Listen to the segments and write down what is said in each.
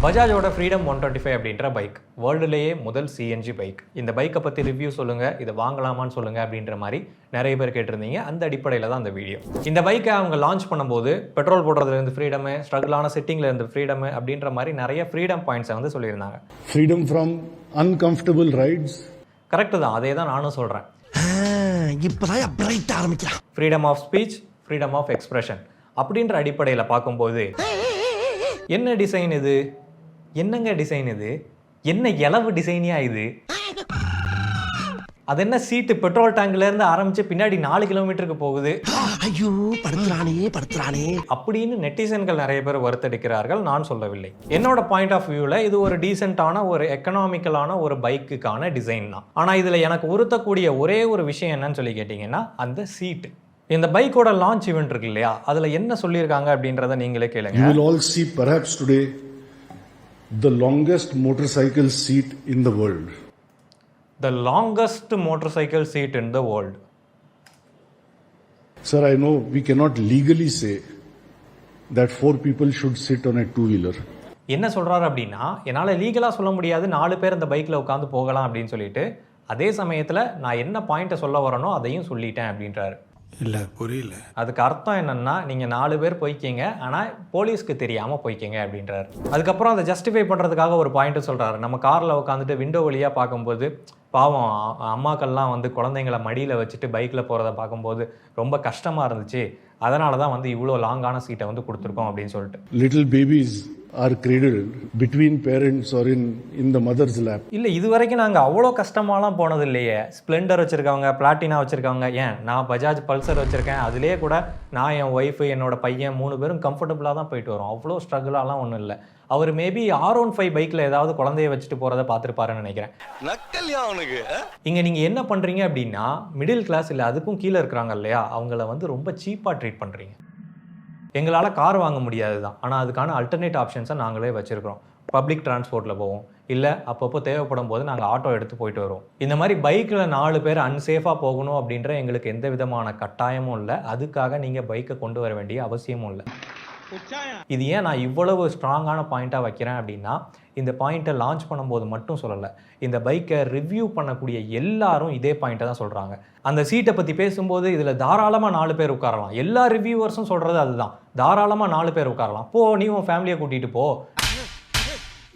பஜாஜோட freedom 125 அப்படின்ற bike வேர்ல்டுலேயே முதல் CNG bike. இந்த பைக்கை பற்றி ரிவ்யூ சொல்லுங்கள், இதை வாங்கலாமான்னு சொல்லுங்கள் அப்படின்ற மாதிரி நிறைய பேர் கேட்டிருந்தீங்க. அந்த அடிப்படையில் தான் அந்த வீடியோ. இந்த பைக்கை அவங்க லான்ச் பண்ணும்போது பெட்ரோல் போடுறதுலேருந்து ஃப்ரீடமு, ஸ்ட்ரகிளான செட்டிங்லேருந்து ஃப்ரீடமு அப்படின்ற மாதிரி நிறைய ஃப்ரீடம் பாயிண்ட்ஸை வந்து சொல்லியிருந்தாங்க. Freedom from uncomfortable rides. Correct தான், அதே தான் நானும் சொல்கிறேன். இப்போதான் பிரைட் ஆரம்பிக்கலாம். Freedom of speech, freedom of expression அப்படின்ற அடிப்படையில் பார்க்கும்போது என்ன டிசைன் இது, என்னங்க டிசைன் இது, என்ன இலவு டிசைனியா இது, அது என்ன சீட்டு பெட்ரோல் டேங்க்ல இருந்து ஆரம்பிச்சு பின்னாடி 4 கிலோமீட்டருக்கு போகுது, ஐயோ படுத்துறானே அப்படின்னு நெட்டிசன்கள் நிறைய பேர் வருத்தடிக்கிறார்கள். நான் சொல்லவில்லை. என்னோட பாயிண்ட் ஆஃப் வியூவில் இது ஒரு டீசென்டான ஒரு எக்கனாமிக்கலான ஒரு பைக்குக்கான டிசைன் தான். ஆனால் இதில் எனக்கு உறுத்தக்கூடிய ஒரே ஒரு விஷயம் என்னன்னு சொல்லி கேட்டிங்கன்னா அந்த சீட்டு. இந்த பைக்கோட லான்ச் ஈவென்ட் இருக்கு இல்லையா, அதில் என்ன சொல்லியிருக்காங்க அப்படின்றத நீங்களே கேளுங்க. You will all see perhaps today the longest motorcycle seat in the world. The longest motorcycle seat in the world. Sir, I know we cannot legally say that 4 people should sit on a two-wheeler. என்ன சொல்றாரு அப்படின்னா, என்னால் லீகலாக சொல்ல முடியாது 4 பேர் இந்த பைக்கில் உட்காந்து போகலாம் அப்படின்னு சொல்லிட்டு, அதே சமயத்தில் நான் என்ன பாயிண்ட்டை சொல்ல வரனோ அதையும் சொல்லிட்டேன் அப்படின்றாரு. இல்ல புரியல. அதுக்கு அர்த்தம் என்னன்னா, நீங்கள் 4 பேர் போய்க்கிங்க, ஆனால் போலீஸ்க்கு தெரியாமல் போய்க்கிங்க அப்படின்றாரு. அதுக்கப்புறம் அதை ஜஸ்டிஃபை பண்ணுறதுக்காக ஒரு பாயிண்ட்டு சொல்கிறாரு. நம்ம காரில் உட்காந்துட்டு விண்டோ வழியாக பார்க்கும்போது பாவம் அம்மாக்கள்லாம் வந்து குழந்தைங்கள மடியில் வச்சுட்டு பைக்கில் போகிறத பார்க்கும்போது ரொம்ப கஷ்டமாக இருந்துச்சு, அதனால தான் வந்து இவ்வளோ லாங்கான சீட்டை வந்து கொடுத்துருக்கோம் அப்படின்னு சொல்லிட்டு. Little babies are cradled between parents or in the mother's lap. இல்லை, இது வரைக்கும் நாங்கள் அவ்வளோ கஷ்டமாலாம் போனது இல்லையே. ஸ்ப்ளெண்டர் வச்சுருக்கவங்க, பிளாட்டினா வச்சுருக்கவங்க, ஏன் நான் பஜாஜ் பல்சர் வச்சுருக்கேன், அதுலேயே கூட நான், என் ஒய்ஃபு, என்னோட பையன் 3 பேரும் கம்ஃபர்டபுளாக தான் போயிட்டு வரோம். அவ்வளோ ஸ்ட்ரகிளாலாம் ஒன்றும் இல்லை. அவர் மேபி R15 பைக்கில் ஏதாவது குழந்தைய வச்சுட்டு போகிறத பார்த்துருப்பாருன்னு நினைக்கிறேன். இங்கே நீங்கள் என்ன பண்ணுறீங்க அப்படின்னா, மிடில் கிளாஸ் இல்லை அதுக்கும் கீழே இருக்கிறாங்க இல்லையா, அவங்கள வந்து ரொம்ப சீப்பாக ட்ரீட் பண்ணுறீங்க. எங்களால் கார் வாங்க முடியாது தான், ஆனால் அதுக்கான அல்டர்னேட் ஆப்ஷன்ஸை நாங்களே வச்சுருக்கிறோம். பப்ளிக் டிரான்ஸ்போர்ட்டில் போவோம், இல்லை அப்பப்போ தேவைப்படும் போது நாங்கள் ஆட்டோ எடுத்து போயிட்டு வருவோம். இந்த மாதிரி பைக்கில் 4 பேர் அன்சேஃபாக போகணும் அப்படின்ற எங்களுக்கு எந்த விதமான கட்டாயமும் இல்லை. அதுக்காக நீங்கள் பைக்கை கொண்டு வர வேண்டிய அவசியமும் இல்லை. இது ஏன் நான் இவ்வளவு ஸ்ட்ராங்கான பாயிண்ட்டாக வைக்கிறேன் அப்படின்னா, இந்த பாயிண்ட்டை லான்ச் பண்ணும்போது மட்டும் சொல்லலை, இந்த பைக்கை ரிவ்யூ பண்ணக்கூடிய எல்லாரும் இதே பாயிண்ட்டை தான் சொல்கிறாங்க. அந்த சீட்டை பற்றி பேசும்போது இதில் தாராளமாக 4 பேர் உட்காரலாம். எல்லா ரிவ்யூவர்ஸும் சொல்கிறது அதுதான், தாராளமாக 4 பேர் உட்காரலாம். போ, நீ உன் ஃபேமிலியை கூட்டிகிட்டு போ.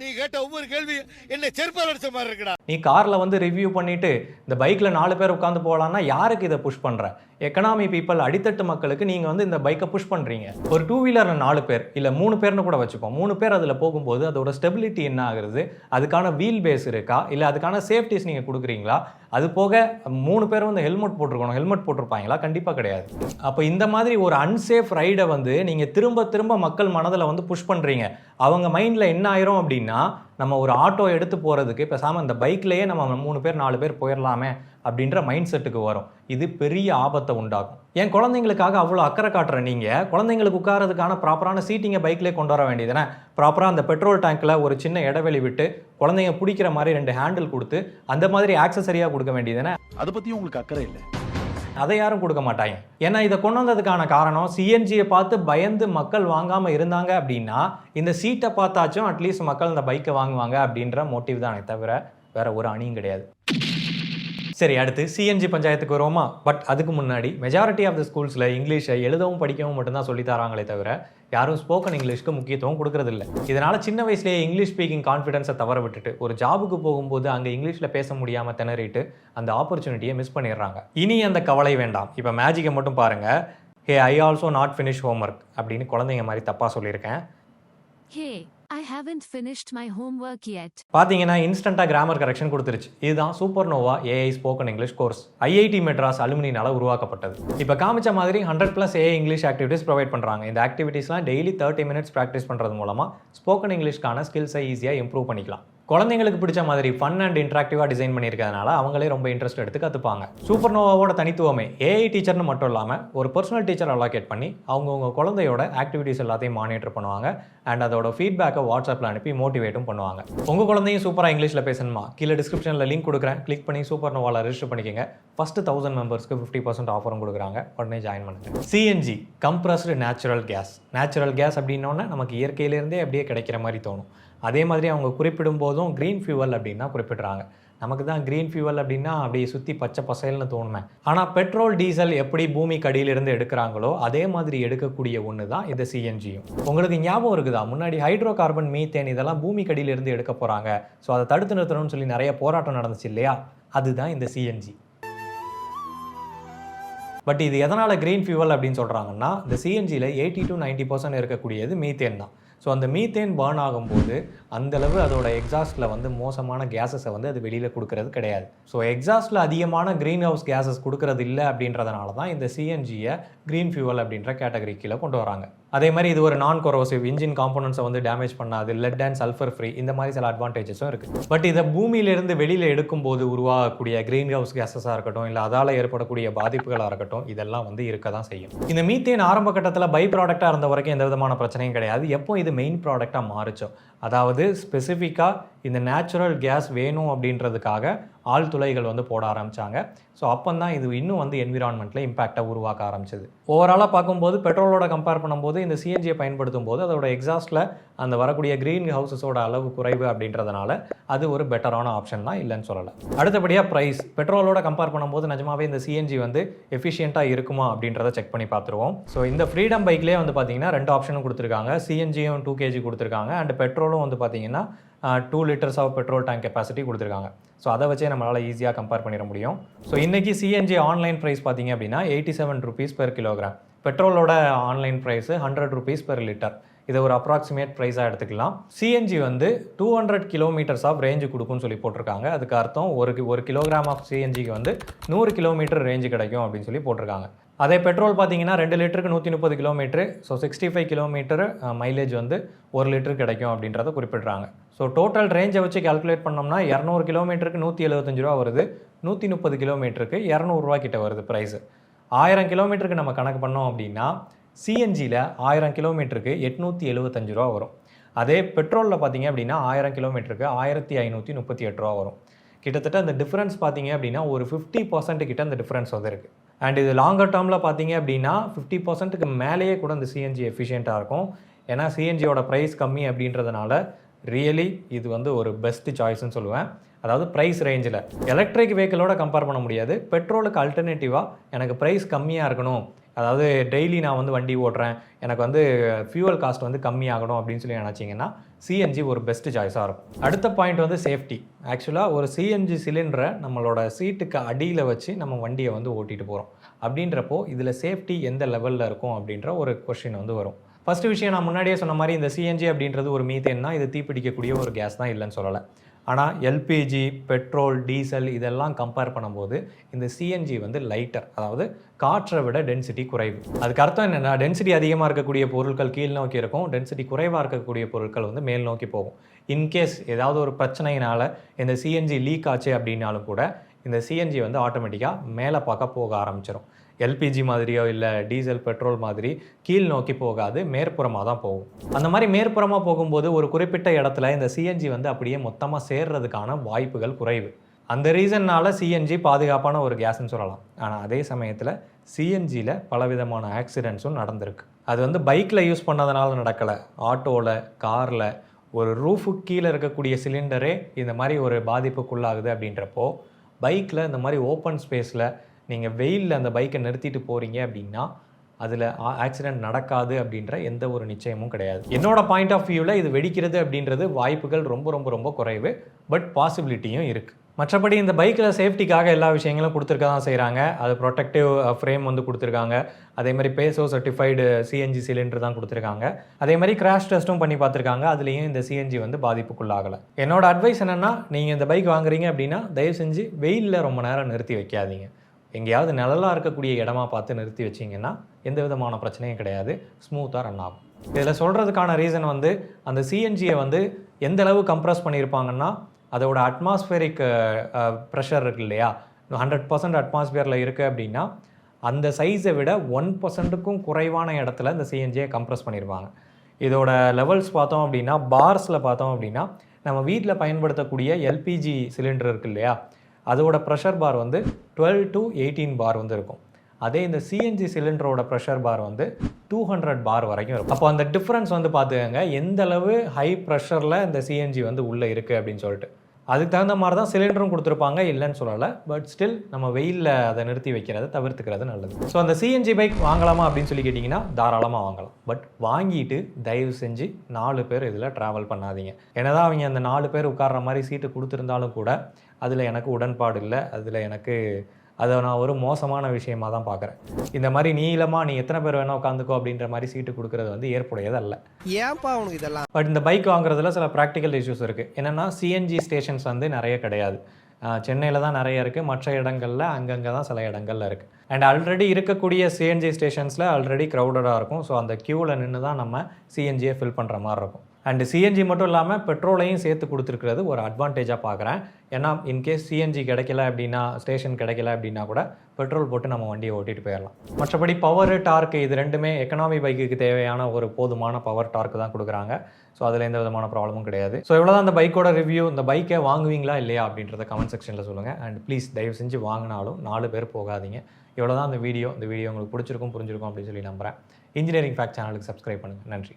நீ கேட்ட ஒவ்வொரு கேள்வி என்ன செருப்பால் அடிச்ச மாதிரி இருக்குடா. நீ காரில் வந்து ரிவ்யூ பண்ணிவிட்டு இந்த பைக்கில் 4 பேர் உட்காந்து போகலான்னா யாருக்கு இதை புஷ் பண்ணுற? எக்கனாமி பீப்புள், அடித்தட்டு மக்களுக்கு நீங்கள் வந்து இந்த பைக்கை புஷ் பண்ணுறீங்க. ஒரு 2 வீலரில் 4 பேர் இல்லை 3 பேர்னு கூட வச்சுப்போம். 3 பேர் அதில் போகும்போது அதோட ஸ்டெபிலிட்டி என்ன ஆகுறது, அதுக்கான வீல் பேஸ் இருக்கா, இல்லை அதுக்கான சேஃப்டிஸ் நீங்கள் கொடுக்குறீங்களா? அது போக 3 பேர் வந்து ஹெல்மெட் போட்டிருக்கணும், ஹெல்மெட் போட்டிருப்பாங்களா? கண்டிப்பாக கிடையாது. அப்போ இந்த மாதிரி ஒரு அன்சேஃப் ரைடை வந்து நீங்கள் திரும்ப திரும்ப மக்கள் மனதில் வந்து புஷ் பண்ணுறீங்க. அவங்க மைண்டில் என்ன ஆயிரும் அப்படின்னா, நம்ம ஒரு ஆட்டோ எடுத்து போகிறதுக்கு பேசாமல் இந்த பைக்லேயே நம்ம 3 பேர் 4 பேர் போயிடலாமே அப்படின்ற மைண்ட் செட்டுக்கு வரும். இது பெரிய ஆபத்தை உண்டாகும். என் குழந்தைங்களுக்காக அவ்வளோ அக்கறை காட்டுற நீங்கள், குழந்தைங்களுக்கு உட்காரதுக்கான ப்ராப்பரான சீட்டிங்கை பைக்லேயே கொண்டு வர வேண்டியதுனே. ப்ராப்பராக அந்த பெட்ரோல் டேங்க்கில் ஒரு சின்ன இடைவெளி விட்டு குழந்தைங்க பிடிக்கிற மாதிரி 2 ஹேண்டில் கொடுத்து அந்த மாதிரி ஆக்சசரியாக கொடுக்க வேண்டியதுனே. அதை பற்றி உங்களுக்கு அக்கறை இல்லை, அதை யாரும் கொடுக்க மாட்டாங்க. ஏன்னா இதை கொண்டு வந்ததுக்கான காரணம், சிஎன்ஜியை பார்த்து பயந்து மக்கள் வாங்காமல் இருந்தாங்க அப்படின்னா இந்த சீட்டை பார்த்தாச்சும் அட்லீஸ்ட் மக்கள் இந்த பைக்கை வாங்குவாங்க அப்படின்ற மோட்டிவ் தானே தவிர வேற ஒரு அணியும் கிடையாது. சரி, அடுத்து சிஎன்ஜி பஞ்சாயத்துக்கு வருவோமா? பட் அதுக்கு முன்னாடி மெஜாரிட்டி ஆஃப் த ஸ்கூல்ஸில் இங்கிலீஷை எழுதவும் படிக்கவும் மட்டும்தான் சொல்லி தராங்களே தவிர யாரும் ஸ்போக்கன் இங்கிலீஷ்க்கு முக்கியத்துவம் கொடுக்கறதில்ல. இதனால் சின்ன வயசுலேயே இங்கிலீஷ் ஸ்பீக்கிங் கான்ஃபிடன்ஸை தவற விட்டுட்டு ஒரு ஜாபுக்கு போகும்போது அங்கே இங்கிலீஷில் பேச முடியாமல் திணறிட்டு அந்த ஆப்பர்ச்சுனிட்டியை மிஸ் பண்ணிடுறாங்க. இனி அந்த கவலை வேண்டாம். இப்போ மேஜிக்கை மட்டும் பாருங்கள். Hey, I also not finish homework அப்படின்னு குழந்தைங்க மாதிரி தப்பாக சொல்லியிருக்கேன். Hey, I haven't finished my homework yet. பார்த்தீங்கன்னா இன்ஸ்டண்ட்டாக கிராமர் கரெக்ஷன் கொடுத்துருச்சு. இதுதான் supernova AI spoken English course. IIT Madras அலுமினினால உருவாக்கப்பட்டது. இப்போ காமிச்ச மாதிரி 100+ ஏஐ இங்கிலீஷ் ஆக்டிவிட்டிஸ் ப்ரொவைட் பண்ணுறாங்க. இந்த ஆக்டிவிட்டீஸ்லாம் டெய்லி 30 மினிட்ஸ் ப்ராக்டிஸ் பண்ணுறது மூலமாக ஸ்போக்கன் இங்கிலீஷ்க்கான ஸ்கில்ஸை ஈஸியாக இம்ப்ரூவ் பண்ணிக்கலாம். குழந்தைங்களுக்கு பிடிச்ச மாதிரி ஃபன் அண்ட் இன்ட்ராக்டிவாக டிசைன் பண்ணியிருக்கிறதுனால அவங்களே ரொம்ப இன்ட்ரெஸ்ட் எடுத்து கற்றுப்பாங்க. சூப்பர்னோவாவோட தனித்துவமே ஏஐ டீச்சர்னு மட்டும் இல்லாமல் ஒரு பர்சனல் டீச்சர் அலோகேட் பண்ணி அவங்கவுங்க குழந்தையோட ஆக்டிவிட்டீஸ் எல்லாத்தையும் மானிட்டர் பண்ணுவாங்க. அண்ட் அதோட ஃபீட்பேக்கை வாட்ஸ்அப்பில் அனுப்பி மோட்டிவேட்டும் பண்ணுவாங்க. உங்கள் குழந்தையும் சூப்பராக இங்கிலீஷில் பேசணுமா? கீழே டிஸ்கிரிப்ஷனில் லிங்க் கொடுக்குறேன், கிளிக் பண்ணி சூப்பர்னோவாவில் ரெஜிஸ்டர் பண்ணிக்கோங்க. ஃபஸ்ட்டு 1000 மெம்பர்ஸ்க்கு 50% ஆஃபரும் கொடுக்குறாங்க. உடனே ஜாயின் பண்ணுங்க. CNG, compressed natural gas. Natural gas அப்படின்னோடனே நமக்கு இயற்கையிலேருந்தே அப்படியே கிடைக்கிற மாதிரி தோணும். அதே மாதிரி அவங்க குறிப்பிடும் போதும் க்ரீன் ஃபியூவல் அப்படின்னு தான் குறிப்பிட்றாங்க. நமக்கு தான் க்ரீன் ஃபியூவல் அப்படின்னா அப்படியே சுற்றி பச்சை பசேல்னு தோணுமே. ஆனால் பெட்ரோல் டீசல் எப்படி பூமிக்கு அடியிலிருந்து எடுக்கிறாங்களோ அதே மாதிரி எடுக்கக்கூடிய ஒன்று தான் இந்த சிஎன்ஜியும். உங்களுக்கு ஞாபகம் இருக்குதா, முன்னாடி ஹைட்ரோ கார்பன், மீத்தேன் இதெல்லாம் பூமிக்கு அடியிலிருந்து எடுக்க போகிறாங்க, ஸோ அதை தடுத்து நிறுத்தணும்னு சொல்லி நிறைய போராட்டம் நடந்துச்சு இல்லையா? அதுதான் இந்த சிஎன்ஜி. பட் இது எதனால் க்ரீன் ஃபியூவல் அப்படின்னு சொல்கிறாங்கன்னா, இந்த சிஎன்ஜியில் 80 to 90% இருக்கக்கூடியது மீத்தேன் தான். ஸோ அந்த மீத்தேன் பர்ன் ஆகும்போது அந்தளவு அதோட எக்ஸாஸ்ட்டில் வந்து மோசமான கேஸஸை வந்து அது வெளியில் கொடுக்கறது கிடையாது. ஸோ எக்ஸாஸ்ட்டில் அதிகமான க்ரீன் ஹவுஸ் கேஸஸ் கொடுக்கறது இல்லை அப்படின்றதுனால தான் இந்த சிஎன்ஜியை க்ரீன் ஃபியூவல் அப்படின்ற கேட்டகரி கீழே கொண்டு வராங்க. அதே மாதிரி இது ஒரு நான் கொரோசிவ், இன்ஜின் காம்போனன்ட்ஸை வந்து டேமேஜ் பண்ணாது, லெட் அண்ட் சல்ஃபர் ஃப்ரீ, இந்த மாதிரி சில அட்வான்டேஜஸும் இருக்குது. பட் இதை பூமியிலிருந்து வெளியில் எடுக்கும்போது உருவாகக்கூடிய க்ரீன் ஹவுஸ் கேஸஸாக இருக்கட்டும், இல்லை அதால் ஏற்படக்கூடிய பாதிப்புகளாக இருக்கட்டும், இதெல்லாம் வந்து இருக்க தான் செய்யும். இந்த மீத்தேன் ஆரம்ப கட்டத்தில் பை ப்ராடக்டாக இருந்த வரைக்கும் எந்த விதமான பிரச்சனையும் கிடையாது. எப்போ இது மெயின் ப்ராடக்டாக மாறுச்சோ, அதாவது ஸ்பெசிஃபிக்காக இந்த நேச்சுரல் கேஸ் வேணும் அப்படின்றதுக்காக ஆழ்துளைகள் வந்து போட ஆரம்பித்தாங்க. ஸோ அப்போ தான் இது இன்னும் வந்து என்விரான்மெண்ட்டில் இம்பாக்டை உருவாக்க ஆரம்பிச்சது. ஓவராலாக பார்க்கும்போது பெட்ரோலோட கம்பேர் பண்ணும்போது இந்த சிஎன்ஜியை பயன்படுத்தும் போது அதோட எக்ஸாஸ்ட்டில் அந்த வரக்கூடிய க்ரீன் ஹவுசஸோட அளவு குறைவு அப்படின்றதுனால அது ஒரு பெட்டரான ஆப்ஷன் தான், இல்லைன்னு சொல்லலை. அடுத்தபடியாக ப்ரைஸ். பெட்ரோலோட கம்பேர் பண்ணும்போது நிஜமாவே இந்த சிஎன்ஜி வந்து எஃபிஷியண்ட்டாக இருக்குமா அப்படின்றத செக் பண்ணி பார்த்துருவோம். ஸோ இந்த ஃப்ரீடம் பைக்லேயே வந்து பார்த்தீங்கன்னா 2 ஆப்ஷனும் கொடுத்துருக்காங்க. சிஎன்ஜியும் 2 kg கொடுத்துருக்காங்க, அண்ட் பெட்ரோலும் வந்து பார்த்தீங்கன்னா 2 liters of petrol tank capacity கொடுத்துருக்காங்க. ஸோ அதை வச்சே நம்மளால் ஈஸியாக கம்பேர் பண்ணிட முடியும். ஸோ இன்றைக்கி சிஎன்ஜி ஆன்லைன் ப்ரைஸ் பார்த்தீங்க அப்படின்னா 87 rupees per kilogram. பெட்ரோலோட online price 100 rupees per liter. இதை ஒரு அப்ராக்சிமேட் ப்ரைஸாக எடுத்துக்கலாம். சிஎன்ஜி வந்து 200 kilometers ஆஃப் ரேஞ்சு கொடுக்கும்னு சொல்லி போட்டிருக்காங்க. அதுக்கு அர்த்தம் ஒரு கிலோகிராம் ஆஃப் சிஎன்ஜிக்கு வந்து 100 kilometer ரேஞ்சு கிடைக்கும் அப்படின்னு சொல்லி போட்டிருக்காங்க. அதே பெட்ரோல் பார்த்தீங்கன்னா 2 லிட்டருக்கு 130 kilometer, ஸோ 65 kilometer மைலேஜ் வந்து 1 லிட்டர் கிடைக்கும் அப்படின்றத குறிப்பிட்றாங்க. ஸோ டோட்டல் ரேஞ்சை வச்சு கால்குலேட் பண்ணோம்னா 200 kilometerக்கு 175 ரூபா வருது, 130 kilometerக்கு 200 ரூபா கிட்ட வருது ப்ரைஸு. 1000 kilometerக்கு நம்ம கணக்கு பண்ணோம் அப்படின்னா சிஎன்ஜியில் 1000 kilometerக்கு 875 ரூபா வரும். அதே பெட்ரோலில் பார்த்தீங்க அப்படின்னா 1000 kilometerக்கு 1538 ரூபா வரும். கிட்டத்தட்ட அந்த டிஃப்ரென்ஸ் பார்த்தீங்க அப்படின்னா ஒரு 50% கிட்ட அந்த டிஃப்ரென்ஸ் வந்து இருக்குது. அண்ட் இது லாங்கர் டேர்மில் பார்த்தீங்க அப்படின்னா 50%க்கு மேலேயே கூட இந்த சிஎன்ஜி எஃபிஷியண்ட்டாக இருக்கும். ஏன்னா சிஎன்ஜியோட ப்ரைஸ் கம்மி அப்படின்றதுனால ரியலி இது வந்து ஒரு பெஸ்ட் சாய்ஸ்ன்னு சொல்லுவேன். அதாவது ப்ரைஸ் ரேஞ்சில் எலக்ட்ரிக் வெஹிக்கிளோட கம்பேர் பண்ண முடியாது. பெட்ரோலுக்கு அல்டர்னேட்டிவாக எனக்கு ப்ரைஸ் கம்மியாக இருக்கணும், அதாவது டெய்லி நான் வந்து வண்டி ஓட்டுறேன், எனக்கு வந்து ஃபியூவல் காஸ்ட் வந்து கம்மியாகணும் அப்படின்னு சொல்லி நினச்சிங்கன்னா சிஎன்ஜி ஒரு பெஸ்ட் சாய்ஸாக இருக்கும். அடுத்த பாயிண்ட் வந்து சேஃப்டி. ஆக்சுவலாக ஒரு சிஎன்ஜி சிலிண்டரை நம்மளோட சீட்டுக்கு அடியில் வச்சு நம்ம வண்டியை வந்து ஓட்டிகிட்டு போகிறோம். அப்படின்றப்போ இதில் சேஃப்டி எந்த லெவலில் இருக்கும் அப்படின்ற ஒரு கொஸ்டின் வந்து வரும். ஃபஸ்ட்டு விஷயம், நான் முன்னாடியே சொன்ன மாதிரி இந்த சிஎன்ஜி அப்படின்றது ஒரு மீத்தேன்னா இது தீப்பிடிக்கக்கூடிய ஒரு கேஸ் தான், இல்லைன்னு சொல்லலை. ஆனால் எல்பிஜி, பெட்ரோல், டீசல் இதெல்லாம் கம்பேர் பண்ணும்போது இந்த சிஎன்ஜி வந்து லைட்டர், அதாவது காற்றை விட டென்சிட்டி குறைவு. அதுக்கு அர்த்தம் என்னென்னா, டென்சிட்டி அதிகமாக இருக்கக்கூடிய பொருட்கள் கீழ் நோக்கி இருக்கும், டென்சிட்டி குறைவாக இருக்கக்கூடிய பொருட்கள் வந்து மேல் நோக்கி போகும். இன்கேஸ் ஏதாவது ஒரு பிரச்சனையினால் இந்த சிஎன்ஜி லீக் ஆச்சு அப்படின்னாலும் கூட இந்த சிஎன்ஜி வந்து ஆட்டோமேட்டிக்காக மேலே பார்க்க போக ஆரம்பிச்சிடும். எல்பிஜி மாதிரியோ இல்லை டீசல், பெட்ரோல் மாதிரி கீழ் நோக்கி போகாது, மேற்புறமாக தான் போகும். அந்த மாதிரி மேற்புறமாக போகும்போது ஒரு குறிப்பிட்ட இடத்துல இந்த சிஎன்ஜி வந்து அப்படியே மொத்தமாக சேர்றதுக்கான வாய்ப்புகள் குறைவு. அந்த ரீசன்னால் சிஎன்ஜி பாதுகாப்பான ஒரு கேஸ்ன்னு சொல்லலாம். ஆனால் அதே சமயத்தில் சிஎன்ஜியில் பலவிதமான ஆக்சிடென்ட்ஸும் நடந்திருக்கு. அது வந்து பைக்கில் யூஸ் பண்ணதுனால நடக்கலை, ஆட்டோவில், காரில், ஒரு ரூஃபுக்கு கீழே இருக்கக்கூடிய சிலிண்டரே இந்த மாதிரி ஒரு பாதிப்புக்குள்ளாகுது. அப்படின்றப்போ பைக்கில் இந்த மாதிரி ஓப்பன் ஸ்பேஸில் நீங்கள் வெயிலில் அந்த பைக்கை நிறுத்திட்டு போகிறீங்க அப்படின்னா அதில் ஆக்சிடென்ட் நடக்காது அப்படின்ற எந்த ஒரு நிச்சயமும் கிடையாது. என்னோட பாயிண்ட் ஆஃப் வியூவில் இது வெடிக்கிறது அப்படின்றது வாய்ப்புகள் ரொம்ப ரொம்ப ரொம்ப குறைவு, பட் பாசிபிலிட்டியும் இருக்குது. மற்றபடி இந்த பைக்கில் சேஃப்டிக்காக எல்லா விஷயங்களும் கொடுத்துருக்க தான் செய்கிறாங்க. அது ப்ரொடெக்டிவ் ஃப்ரேம் வந்து கொடுத்துருக்காங்க, அதே மாதிரி பேசோ சர்டிஃபைடு சிஎன்ஜி சிலிண்டர் தான் கொடுத்துருக்காங்க. அதே மாதிரி கிராஷ் டெஸ்ட்டும் பண்ணி பார்த்துருக்காங்க, அதுலேயும் இந்த சிஎன்ஜி வந்து பாதிப்புக்குள்ளாகலை. என்னோட அட்வைஸ் என்னென்னா, நீங்கள் இந்த பைக் வாங்குறீங்க அப்படின்னா தயவு செஞ்சு வெயிலில் ரொம்ப நேரம் நிறுத்தி வைக்காதீங்க. எங்கேயாவது நிழலாக இருக்கக்கூடிய இடமா பார்த்து நிறுத்தி வச்சிங்கன்னா எந்த விதமான பிரச்சனையும் கிடையாது, ஸ்மூத்தாக ரன் ஆகும். இதில் சொல்கிறதுக்கான ரீசன் வந்து அந்த சிஎன்ஜியை வந்து எந்த அளவு கம்ப்ரஸ் பண்ணியிருப்பாங்கன்னா, அதோட அட்மாஸ்பியரிக் ப்ரெஷர் இருக்கு இல்லையா, 100% அட்மாஸ்பியரில் இருக்குது அப்படின்னா அந்த சைஸை விட 1%க்கும் குறைவான இடத்துல இந்த சிஎன்ஜியை கம்ப்ரஸ் பண்ணியிருப்பாங்க. இதோட லெவல்ஸ் பார்த்தோம் அப்படின்னா, பார்ஸில் பார்த்தோம் அப்படின்னா, நம்ம வீட்டில் பயன்படுத்தக்கூடிய எல்பிஜி சிலிண்டர் இருக்குது இல்லையா, அதோட ப்ரெஷர் பார் வந்து 12 to 18 பார் வந்து இருக்கும். அதே இந்த சிஎன்ஜி சிலிண்டரோட ப்ரெஷர் பார் வந்து 200 பார் வரைக்கும் இருக்கும். அப்போ அந்த டிஃப்ரென்ஸ் வந்து பார்த்துக்கங்க எந்த அளவு ஹை ப்ரெஷரில் இந்த சிஎன்ஜி வந்து உள்ளே இருக்குது அப்படின்னு சொல்லிட்டு. அதுக்கு தகுந்த மாதிரி தான் சிலிண்டரும் கொடுத்துருப்பாங்க, இல்லைன்னு சொல்லலை. பட் ஸ்டில் நம்ம வெயிலில் அதை நிறுத்தி வைக்கிறத தவிர்த்துக்கிறது நல்லது. ஸோ அந்த சிஎன்ஜி பைக் வாங்கலாமா அப்படின்னு சொல்லி கேட்டிங்கன்னா தாராளமாக வாங்கலாம். பட் வாங்கிட்டு தயவு செஞ்சு 4 பேர் இதில் ட்ராவல் பண்ணாதீங்க. என்னதான் அவங்க அந்த 4 பேர் உட்கார்ற மாதிரி சீட்டு கொடுத்துருந்தாலும் கூட அதில் எனக்கு உடன்பாடு இல்லை. அதில் எனக்கு அதை நான் ஒரு மோசமான விஷயமாக தான் பார்க்குறேன். இந்த மாதிரி நீளமாக நீ எத்தனை பேர் வேணால் உட்காந்துக்கோ அப்படின்ற மாதிரி சீட்டு கொடுக்குறது வந்து ஏற்புடையது அல்ல. ஏன்பா உனக்கு இதெல்லாம்? பட் இந்த பைக் வாங்குறதுல சில ப்ராக்டிக்கல் இஷ்யூஸ் இருக்குது. என்னென்னா சிஎன்ஜி ஸ்டேஷன்ஸ் வந்து நிறைய கிடையாது. சென்னையில் தான் நிறைய இருக்குது, மற்ற இடங்களில் அங்கங்கே தான் சில இடங்களில் இருக்குது. அண்ட் ஆல்ரெடி இருக்கக்கூடிய சிஎன்ஜி ஸ்டேஷன்ஸில் ஆல்ரெடி க்ரௌடடாக இருக்கும். ஸோ அந்த க்யூவில் நின்று தான் நம்ம சிஎன்ஜியை ஃபில் பண்ணுற மாதிரி இருக்கும். அண்டு சிஎன்ஜி மட்டும் இல்லாமல் பெட்ரோலையும் சேர்த்து கொடுத்துருக்கிறது ஒரு அட்வான்டேஜாக பார்க்குறேன். ஏன்னா இன்கேஸ் சிஎன்ஜி கிடைக்கல அப்படின்னா, ஸ்டேஷன் கிடைக்கல அப்படின்னா கூட பெட்ரோல் போட்டு நம்ம வண்டியை ஓட்டிகிட்டு போயிடலாம். மற்றபடி பவர், டார்க் இது ரெண்டுமே எக்கனாமி பைக்குக்கு தேவையான ஒரு போதுமான பவர் டார்க் தான் கொடுக்குறாங்க. ஸோ அதில் எந்த விதமான ப்ராப்ளமும் கிடையாது. ஸோ இவ்வளோ தான் அந்த பைக்கோட ரிவ்யூ. இந்த பைக்கை வாங்குவீங்களா இல்லையா அப்படின்றத கமெண்ட் செக்ஷனில் சொல்லுங்கள். அண்ட் ப்ளீஸ் தயவு செஞ்சு வாங்கினாலும் 4 பேர் போகாதீங்க. இவ்வளோ தான் அந்த வீடியோ. இந்த வீடியோ உங்களுக்கு பிடிச்சிருக்கும், புரிஞ்சிருக்கும் அப்படின்னு சொல்லி நம்புகிறேன். இன்ஜினியரிங் ஃபேக்ட் சேனலுக்கு சப்ஸ்கிரைப் பண்ணுங்கள். நன்றி.